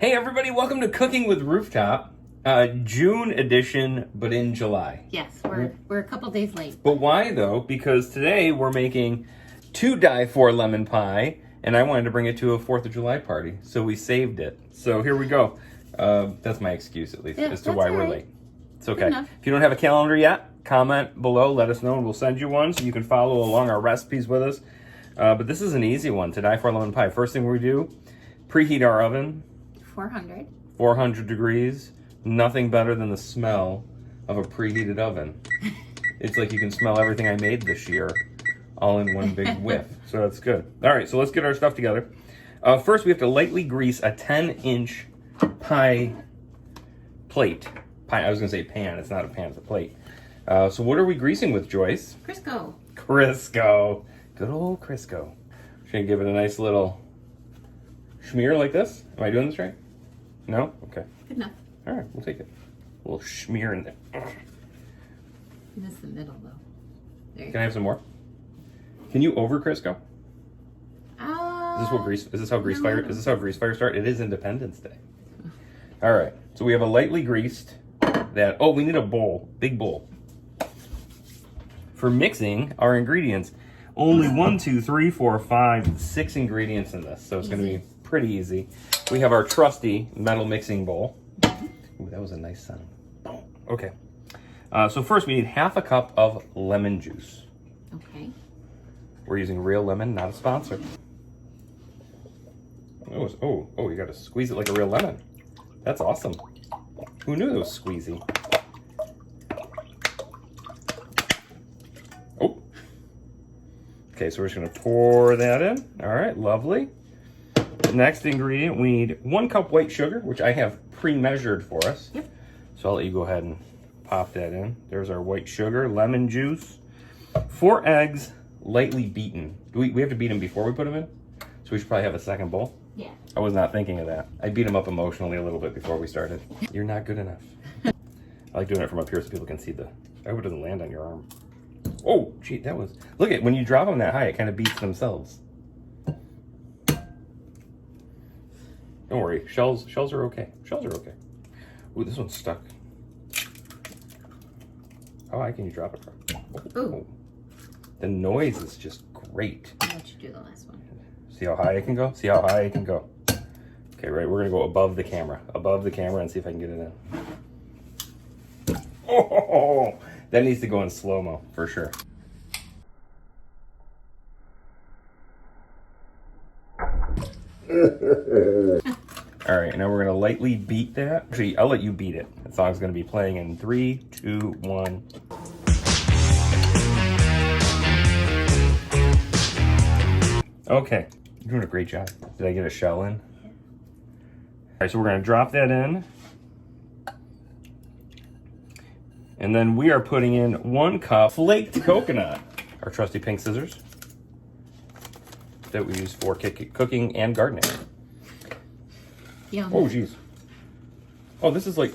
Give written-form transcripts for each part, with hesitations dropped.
Hey everybody, welcome to Cooking with Rooftop, June edition, but in July. Yes, we're a couple days late. But why though? Because today we're making 2 die for lemon pie, and I wanted to bring it to a 4th of July party, so we saved it. So here we go. That's my excuse at least, as to why we're late. It's okay. If you don't have a calendar yet, comment below, let us know, and we'll send you one so you can follow along our recipes with us. But this is an easy one, to die for lemon pie. First thing we do, preheat our oven. 400 degrees. Nothing better than the smell of a preheated oven. It's like you can smell everything I made this year all in one big whiff. So that's good. All right, so let's get our stuff together. First, we have to lightly grease a 10-inch pie plate. I was going to say pan. It's not a pan, it's a plate. So what are we greasing with, Joyce? Crisco. Crisco. Good old Crisco. Just going to give it a nice little smear like this. Am I doing this right? No? Okay. Good enough. All right, we'll take it. A little smear in there. Miss the middle though. There you Can I have some more? Can you over Crisco? go. Is this how grease fires start? It is Independence Day. All right. So we have a lightly greased that. Oh, we need a bowl, big bowl. For mixing our ingredients, only 1, 2, 3, 4, 5, 6 ingredients in this, so it's going to be pretty easy. We have our trusty metal mixing bowl. Ooh, that was a nice sound. Okay. So first we need half a cup of lemon juice. Okay. We're using real lemon, not a sponsor. Oh, you got to squeeze it like a real lemon. That's awesome. Who knew it was squeezy? Oh. Okay, so we're just going to pour that in. All right, lovely. Next ingredient, we need 1 cup white sugar, which I have pre-measured for us. Yep. So I'll let you go ahead and pop that in. There's our white sugar, lemon juice, 4 eggs, lightly beaten. Do we have to beat them before we put them in? So we should probably have a second bowl? Yeah. I was not thinking of that. I beat them up emotionally a little bit before we started. You're not good enough. I like doing it from up here so people can see I hope it doesn't land on your arm. Oh, gee, that was... Look at when you drop them that high, it kind of beats themselves. Don't worry, shells are okay. Shells are okay. Ooh, this one's stuck. How high can you drop it from? Ooh. The noise is just great. I'll let you do the last one. See how high I can go? See how high I can go? Okay, right, we're gonna go above the camera. Above the camera and see if I can get it in. Oh, that needs to go in slow-mo, for sure. All right, now we're gonna lightly beat that. Actually, I'll let you beat it. That song's gonna be playing in 3, 2, 1. Okay, you're doing a great job. Did I get a shell in? Yeah. All right, so we're gonna drop that in. And then we are putting in 1 cup flaked coconut. Our trusty pink scissors that we use for cooking and gardening. Yeah. Oh, geez. Oh, this is like,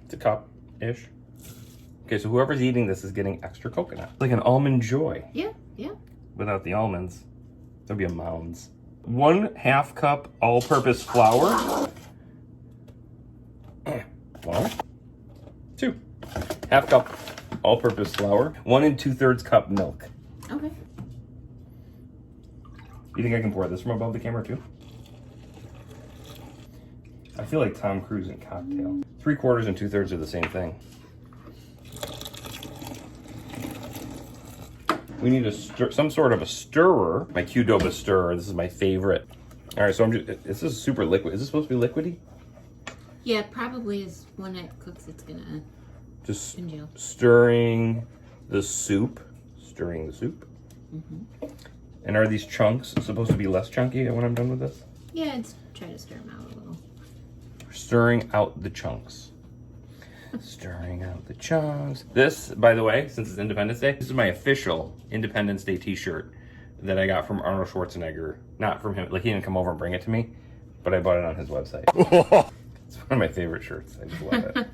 it's a cup-ish. Okay, so whoever's eating this is getting extra coconut. Like an almond joy. Yeah, yeah. Without the almonds, there'd be a mounds. 1/2 cup all-purpose flour. 2. 1/2 cup all-purpose flour. 1 2/3 cup milk. Okay. You think I can pour this from above the camera too? I feel like Tom Cruise in Cocktail. 3/4 and 2/3 are the same thing. We need some sort of a stirrer. My Qdoba stirrer. This is my favorite. All right, so this is super liquid. Is this supposed to be liquidy? Yeah, probably is when it cooks. It's gonna just congeal. Stirring the soup. Mm-hmm. And are these chunks supposed to be less chunky when I'm done with this? Yeah, try to stir them out a little. Stirring out the chunks. Stirring out the chunks. This, by the way, since it's Independence Day, this is my official Independence Day t-shirt that I got from Arnold Schwarzenegger. Not from him, like he didn't come over and bring it to me, but I bought it on his website. It's one of my favorite shirts. I just love it.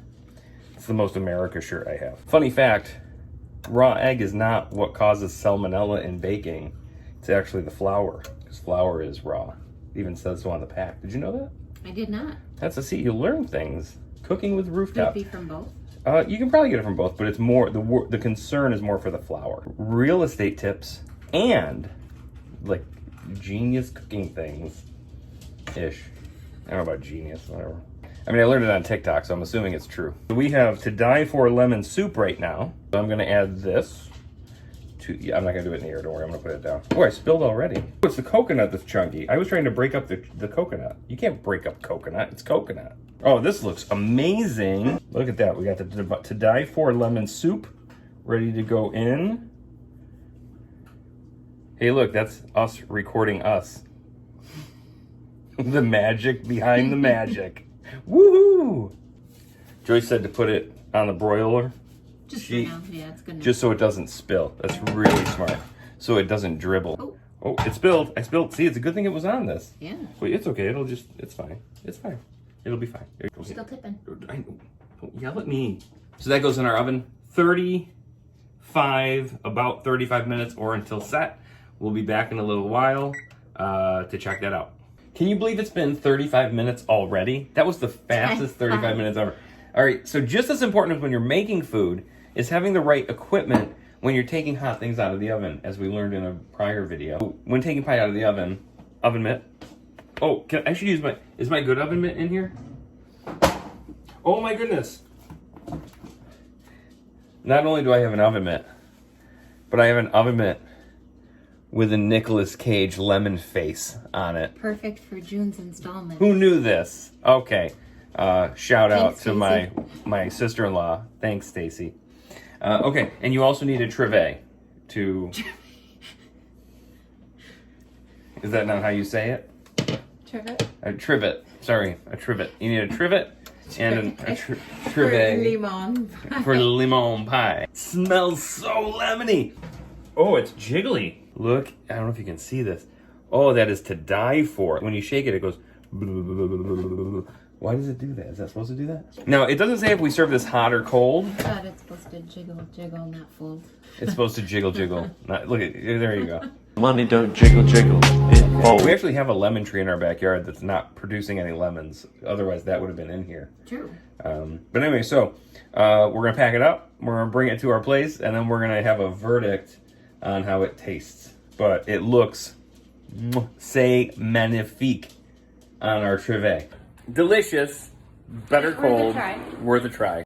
It's the most America shirt I have. Funny fact, raw egg is not what causes salmonella in baking. It's actually the flour, because flour is raw. even says so on the pack. Did you know that? I did not. That's a see, you learn things. Cooking with Could Rooftop. it be from both? You can probably get it from both, but it's more the concern is more for the flour. Real estate tips and like genius cooking things ish. I don't know about genius, whatever. I mean, I learned it on TikTok, so I'm assuming it's true. We have to die for lemon soup right now. So I'm gonna add this to, yeah, I'm not gonna do it in the air, don't worry, I'm gonna put it down. Oh, I spilled already. Oh, it's the coconut that's chunky. I was trying to break up the coconut. You can't break up coconut, it's coconut. Oh, this looks amazing. Look at that, we got the to die for lemon soup ready to go in. Hey, look, that's us recording us. The magic behind the magic. Woohoo! Joyce said to put it on the broiler. Just for now. Yeah, it's good. Just so it doesn't spill. That's really smart. So it doesn't dribble. Oh, it spilled. I spilled. See, it's a good thing it was on this. Yeah. Wait, it's okay. It's fine. It's fine. It'll be fine. Still tipping. Don't yell at me. So that goes in our oven. About 35 minutes or until set. We'll be back in a little while to check that out. Can you believe it's been 35 minutes already? That was the fastest 35 minutes ever. All right, so just as important as when you're making food is having the right equipment when you're taking hot things out of the oven, as we learned in a prior video. When taking pie out of the oven mitt. Oh, I should use is my good oven mitt in here? Oh my goodness. Not only do I have an oven mitt, but I have an oven mitt with a Nicolas Cage lemon face on it. Perfect for June's installment. Who knew this? Okay. Shout out Thanks, to my sister-in-law. Thanks, Stacy. Okay, and you also need a trivet to... Is that not how you say it? Trivet? A trivet. Sorry, a trivet. You need a trivet and a trivet. Limon. For lemon pie. Smells so lemony. Oh, it's jiggly. Look, I don't know if you can see this. Oh, that is to die for. When you shake it, it goes... Why does it do that? Is that supposed to do that? Now, it doesn't say if we serve this hot or cold. I thought it's supposed to jiggle, jiggle, not fold. It's supposed to jiggle, jiggle. Look at, there you go. Money don't jiggle, jiggle. It folds. We actually have a lemon tree in our backyard that's not producing any lemons. Otherwise, that would have been in here. True. But anyway, so we're going to pack it up. We're going to bring it to our place. And then we're going to have a verdict on how it tastes. But it looks, c'est magnifique on our trivet. Delicious. Better cold. Worth a try. Worth a try.